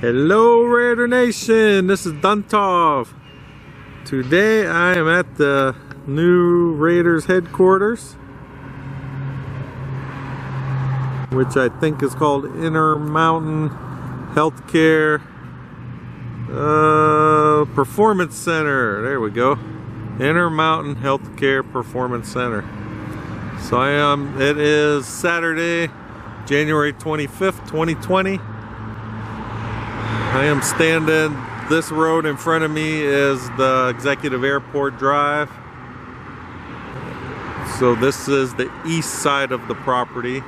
Hello Raider Nation, this is Duntov. Today I am at the new Raiders headquarters, which I think is called Intermountain Healthcare Performance Center. There we go. Intermountain Healthcare Performance Center. So it is Saturday, January 25th, 2020. I am standing, this road in front of me is the Executive Airport Drive. So this is the east side of the property.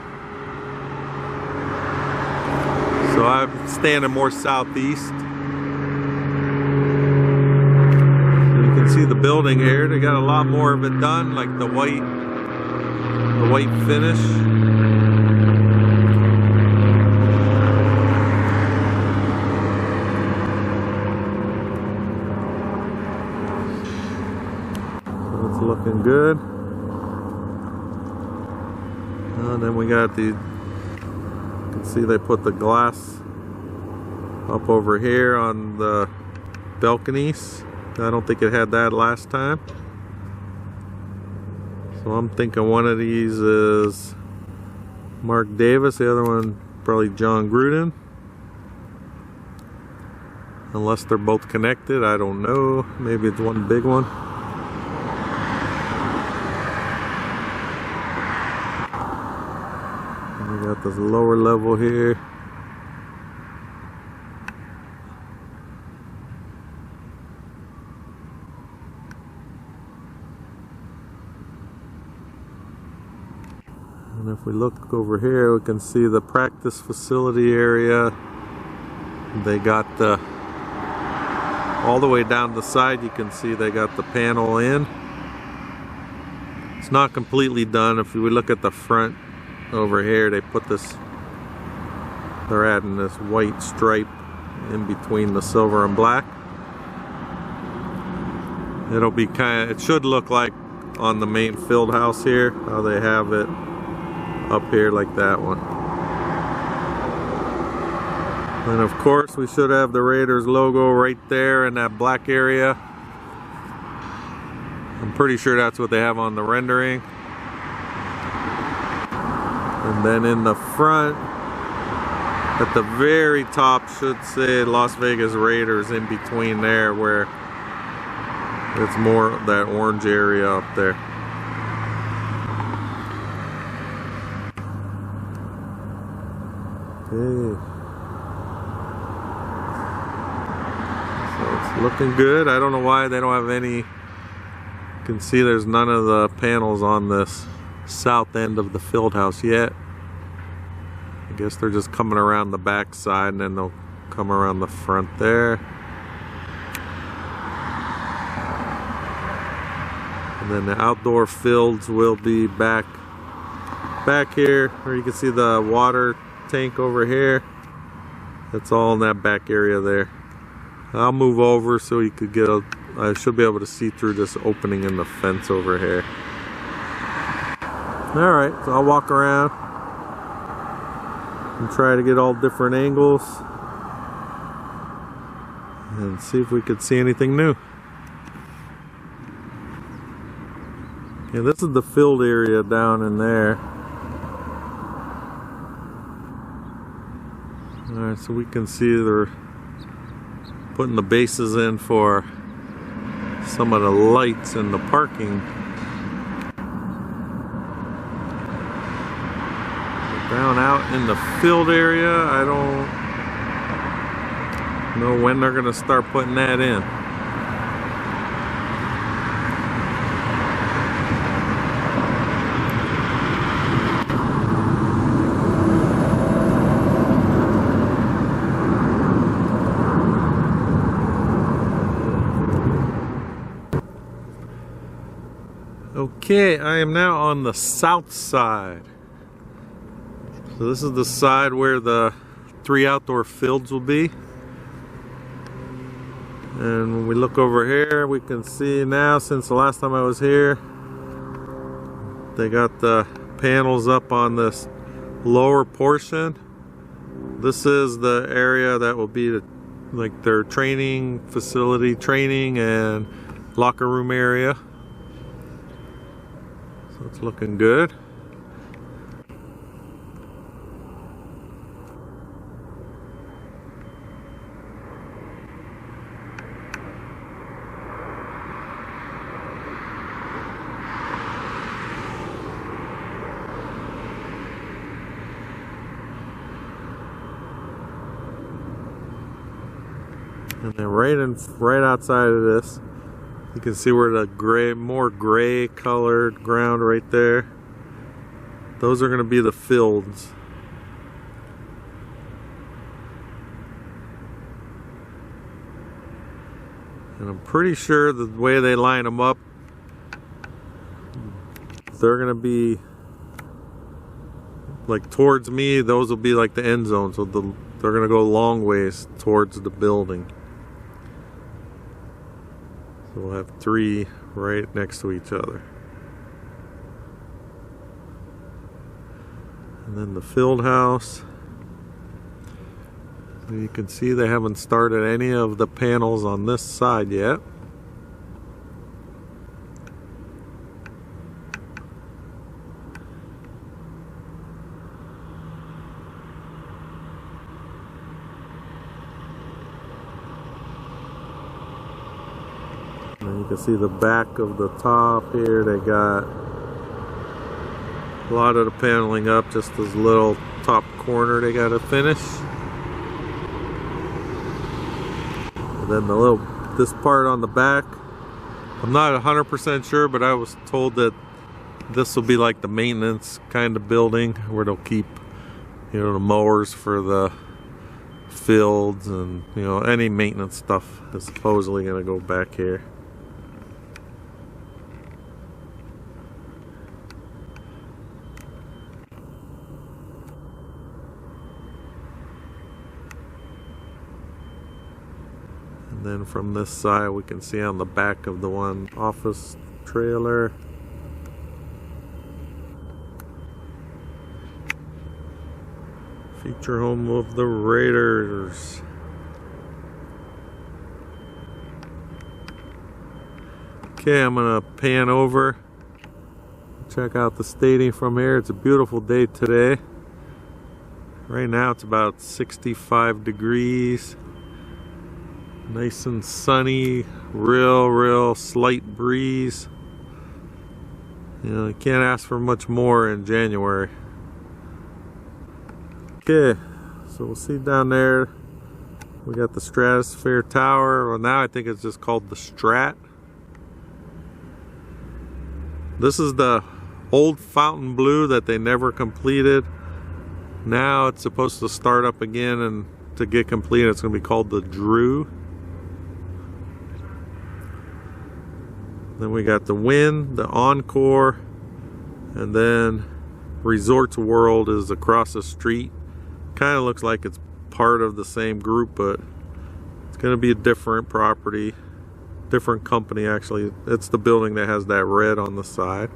So I'm standing more southeast. So you can see the building here. They got a lot more of it done, like the white finish. Looking good. And then we got the, you can see they put the glass up over here on the balconies. I don't think it had that last time. So I'm thinking one of these is Mark Davis, the other one probably John Gruden. Unless they're both connected, I don't know. Maybe it's one big one. We got this lower level here. And if we look over here, we can see the practice facility area. They got the, all the way down the side, you can see they got the panel in. It's not completely done. If we look at the front, over here they put this, they're adding this white stripe in between the silver and black. It'll be it should look like on the main field house here, how they have it up here like that one. And of course we should have the Raiders logo right there in that black area. I'm pretty sure that's what they have on the rendering. And then in the front, at the very top, should say Las Vegas Raiders in between there, where it's more that orange area up there. Okay. So it's looking good. I don't know why they don't have any. You can see there's none of the panels on this south end of the field house yet. I guess they're just coming around the back side and then they'll come around the front there. And then the outdoor fields will be back here, where you can see the water tank over here. That's all in that back area there. I'll move over so you could get a, I should be able to see through this opening in the fence over here. Alright, so I'll walk around and try to get all different angles and see if we could see anything new. Yeah, this is the field area down in there. Alright, so we can see they're putting the bases in for some of the lights in the parking. Down out in the field area, I don't know when they're going to start putting that in. Okay, I am now on the south side. So this is the side where the 3 outdoor fields will be. And when we look over here, we can see now, since the last time I was here, they got the panels up on this lower portion. this is the area that will be like their training facility, training and locker room area. So it's looking good. And then right outside of this, you can see where the more gray colored ground right there. Those are going to be the fields. And I'm pretty sure the way they line them up, they're going to be like towards me. Those will be like the end zone, so they're going to go long ways towards the building. So we'll have 3 right next to each other. And then the field house. You can see they haven't started any of the panels on this side yet. And you can see the back of the top here. They got a lot of the paneling up, just this little top corner they got to finish. And then this part on the back, I'm not 100% sure, but I was told that this will be like the maintenance kind of building where they'll keep, the mowers for the fields and, any maintenance stuff is supposedly going to go back here. And then from this side we can see on the back of the one office trailer. Feature home of the Raiders. Okay, I'm gonna pan over, check out the stadium from here. It's a beautiful day today. Right now it's about 65 degrees. Nice and sunny, real slight breeze. You can't ask for much more in January. Okay, so we'll see down there. We got the Stratosphere Tower. Well, now I think it's just called the Strat. This is the old Fountain Blue that they never completed. Now it's supposed to start up again, and to get completed it's going to be called the Drew. Then we got the Win, the Encore, and then Resorts World is across the street. Kind of looks like it's part of the same group, but it's going to be a different property, different company actually. It's the building that has that red on the side.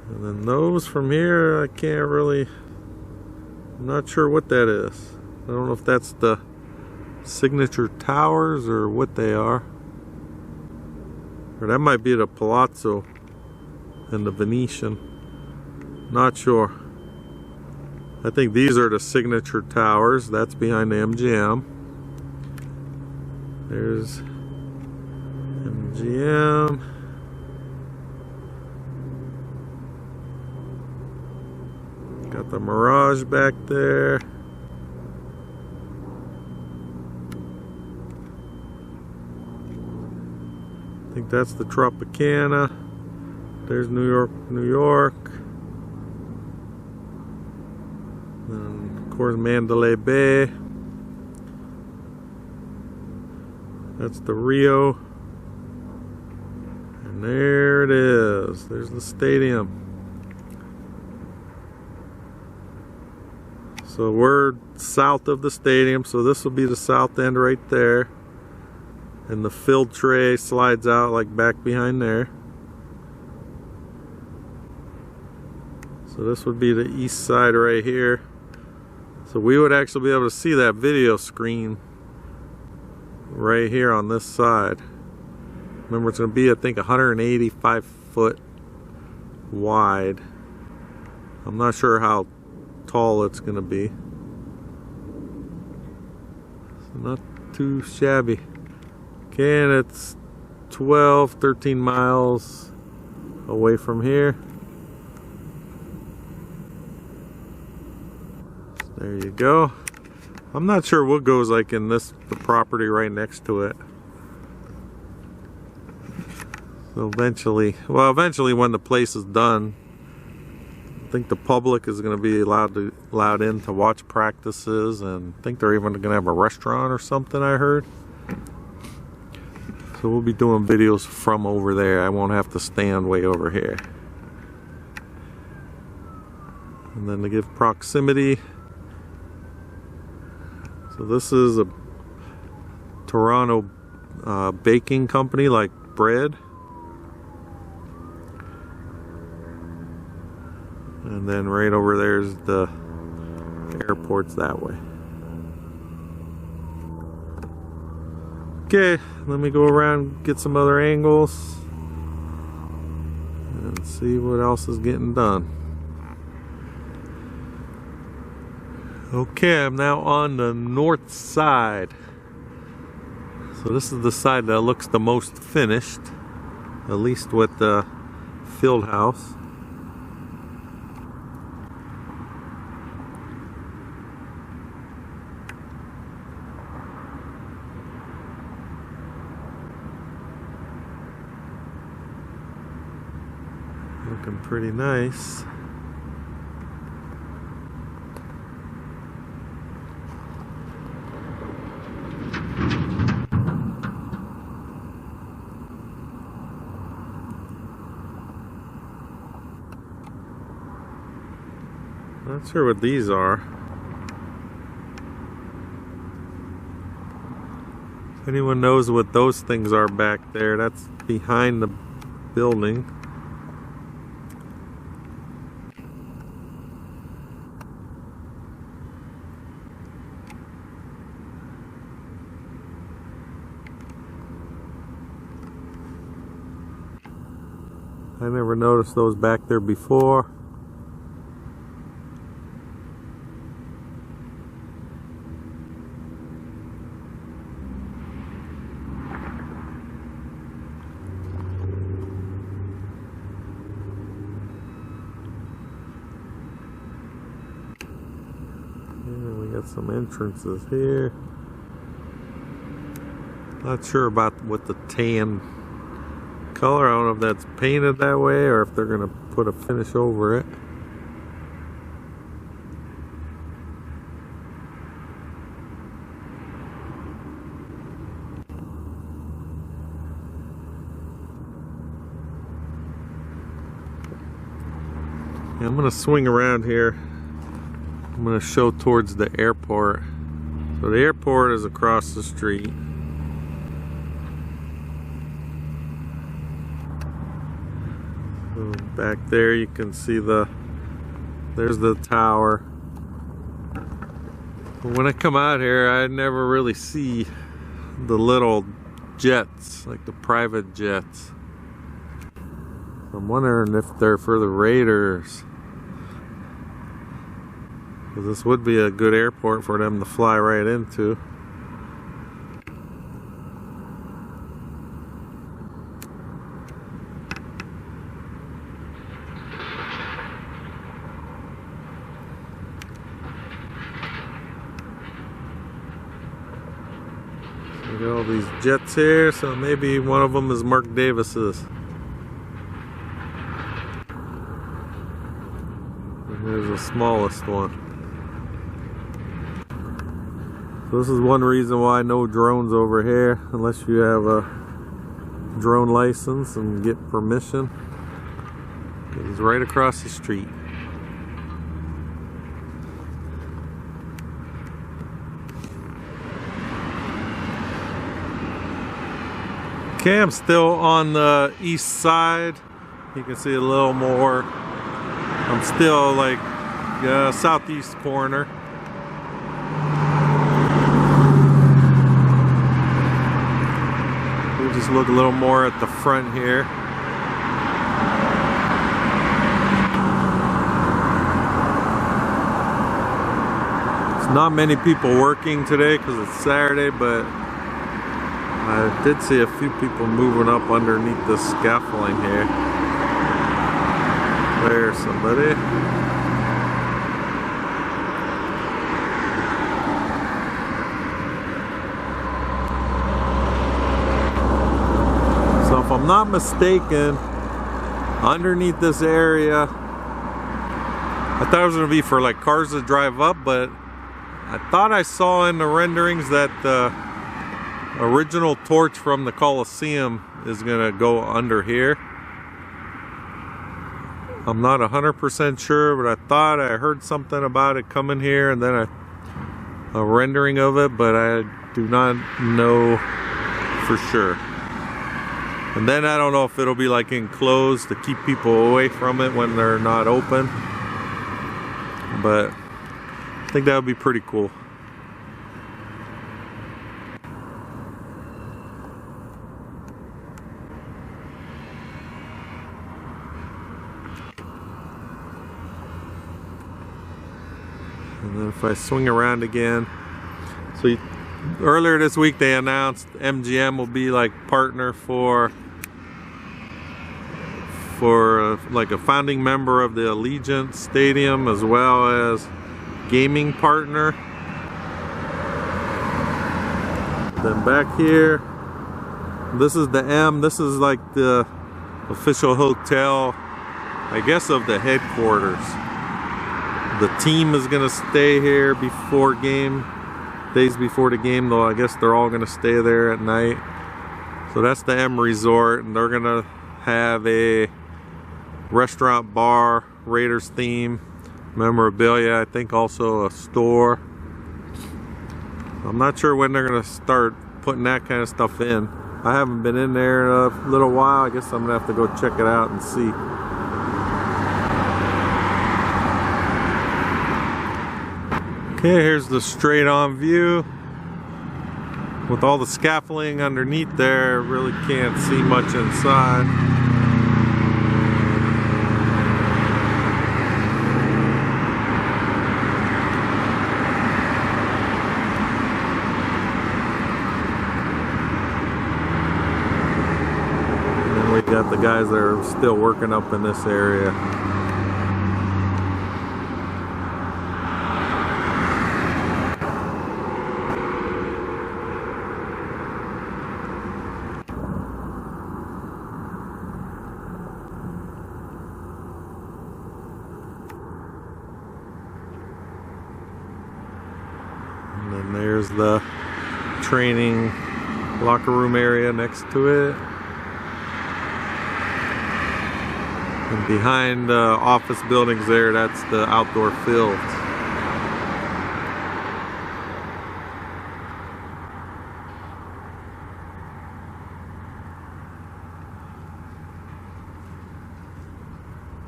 And then those from here, I can't really, I'm not sure what that is. I don't know if that's the Signature Towers or what they are. Or that might be the Palazzo and the Venetian. Not sure. I think these are the Signature Towers. That's behind the MGM. There's MGM. Got the Mirage back there. I think that's the Tropicana. There's New York, New York. And of course Mandalay Bay. That's the Rio. And there it is. There's the stadium. So we're south of the stadium, so this will be the south end right there. And the field tray slides out like back behind there. So this would be the east side right here. So we would actually be able to see that video screen right here on this side. Remember, it's going to be, I think, 185 foot wide. I'm not sure how tall it's going to be. So not too shabby. Okay, and it's 13 miles away from here. There you go. I'm not sure what goes like in the property right next to it. So eventually when the place is done, I think the public is going to be allowed in to watch practices, and I think they're even going to have a restaurant or something, I heard. So we'll be doing videos from over there. I won't have to stand way over here. And then to give proximity, so this is a Toronto baking company, like bread. And then right over there's the airport's that way. Okay, let me go around, get some other angles, and see what else is getting done. Okay, I'm now on the north side. So this is the side that looks the most finished, at least with the field house. Looking pretty nice. Not sure what these are. If anyone knows what those things are back there, that's behind the building. I never noticed those back there before. And we got some entrances here. Not sure about what the tan color. I don't know if that's painted that way or if they're going to put a finish over it. Yeah, I'm going to swing around here. I'm going to show towards the airport. So the airport is across the street. So back there you can see there's the tower. But when I come out here, I never really see the little jets, like the private jets. I'm wondering if they're for the Raiders. Because this would be a good airport for them to fly right into. We got all these jets here, so maybe one of them is Mark Davis's. And here's the smallest one. So this is one reason why no drones over here, unless you have a drone license and get permission. It's right across the street. Okay, I'm still on the east side. You can see a little more I'm still like southeast corner. We'll just look a little more at the front here. It's not many people working today because it's Saturday, but I did see a few people moving up underneath the scaffolding here. There's somebody. So if I'm not mistaken, underneath this area, I thought it was going to be for like cars to drive up, but I thought I saw in the renderings that the original torch from the Coliseum is going to go under here. I'm not 100% sure, but I thought I heard something about it coming here, and then a rendering of it, but I do not know for sure. And then I don't know if it'll be like enclosed to keep people away from it when they're not open, but I think that would be pretty cool. And then if I swing around again, so earlier this week they announced MGM will be like partner for like a founding member of the Allegiant Stadium, as well as gaming partner. Then back here, this is the M. This is like the official hotel, I guess, of the headquarters. The team is gonna stay here before game, days before the game, though I guess they're all gonna stay there at night. So that's the M Resort, and they're gonna have a restaurant, bar, Raiders theme, memorabilia, I think also a store. I'm not sure when they're gonna start putting that kind of stuff in. I haven't been in there in a little while. I guess I'm gonna have to go check it out and see. Okay, here's the straight on view. With all the scaffolding underneath there, really can't see much inside. And then we got the guys that are still working up in this area. And then there's the training locker room area next to it. And behind the office buildings there, that's the outdoor fields.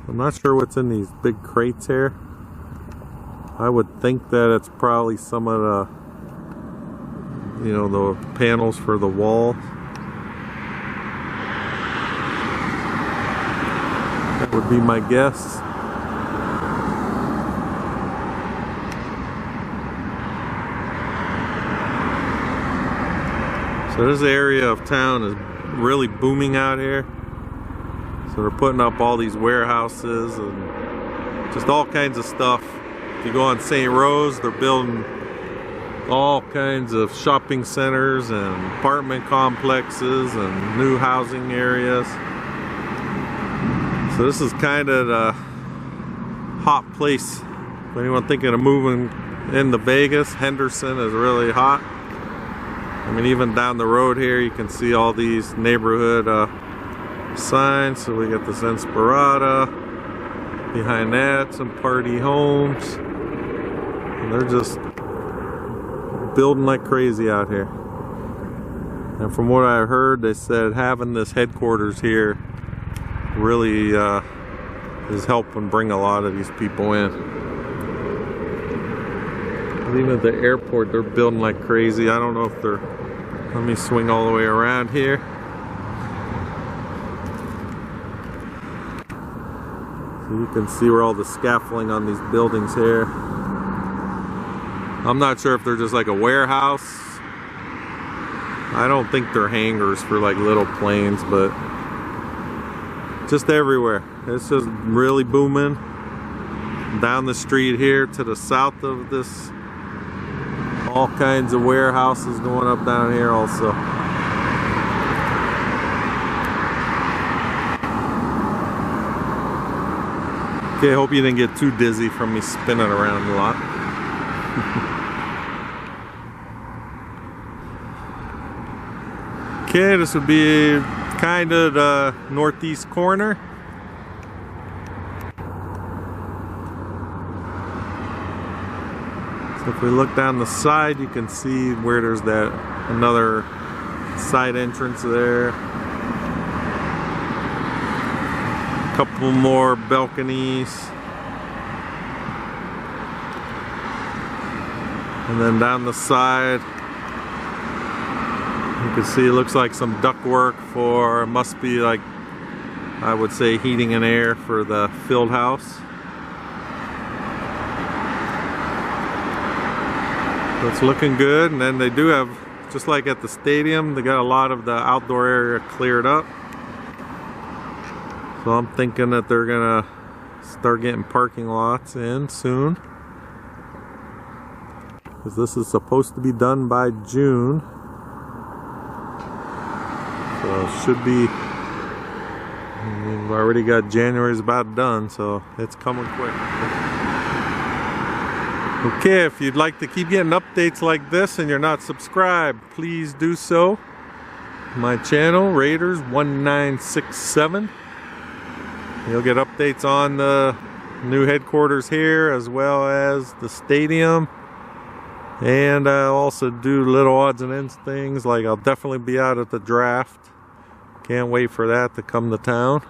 I'm not sure what's in these big crates here. I would think that it's probably some of the, you know, the panels for the wall. That would be my guess. So this area of town is really booming out here. So they're putting up all these warehouses and just all kinds of stuff. If you go on St. Rose, they're building all kinds of shopping centers and apartment complexes and new housing areas. So this is kind of the hot place. For anyone thinking of moving into Vegas, Henderson is really hot. I mean, even down the road here, you can see all these neighborhood signs. So we got this Inspirada. Behind that, some party homes. And they're just building like crazy out here. And from what I heard, they said having this headquarters here really is helping bring a lot of these people in. Even at the airport, they're building like crazy. I don't know if they're... Let me swing all the way around here. So you can see where all the scaffolding on these buildings here. I'm not sure if they're just like a warehouse. I don't think they're hangars for like little planes, but just everywhere. It's just really booming. Down the street here to the south of this, all kinds of warehouses going up down here also. Okay, hope you didn't get too dizzy from me spinning around a lot. Okay, this would be kind of the northeast corner. So if we look down the side, you can see where there's that another side entrance there. A couple more balconies. And then down the side, you can see it looks like some ductwork for, must be like, I would say, heating and air for the field house. So it's looking good, and then they do have, just like at the stadium, they got a lot of the outdoor area cleared up. So I'm thinking that they're gonna start getting parking lots in soon, because this is supposed to be done by June. So it should be, we've already got January's about done, so it's coming quick. Okay, if you'd like to keep getting updates like this and you're not subscribed, please do so. My channel, Raiders1967. You'll get updates on the new headquarters here, as well as the stadium. And I also do little odds and ends things, like I'll definitely be out at the draft. Can't wait for that to come to town.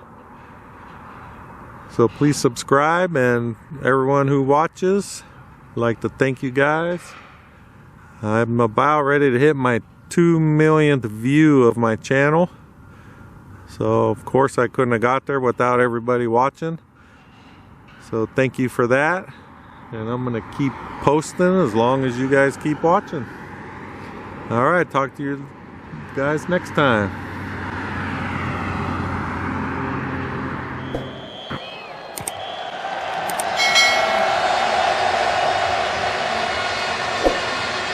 So please subscribe, and everyone who watches, I'd like to thank you guys. I'm about ready to hit my 2 millionth view of my channel. So of course I couldn't have got there without everybody watching. So thank you for that. And I'm gonna keep posting as long as you guys keep watching. Alright, talk to you guys next time.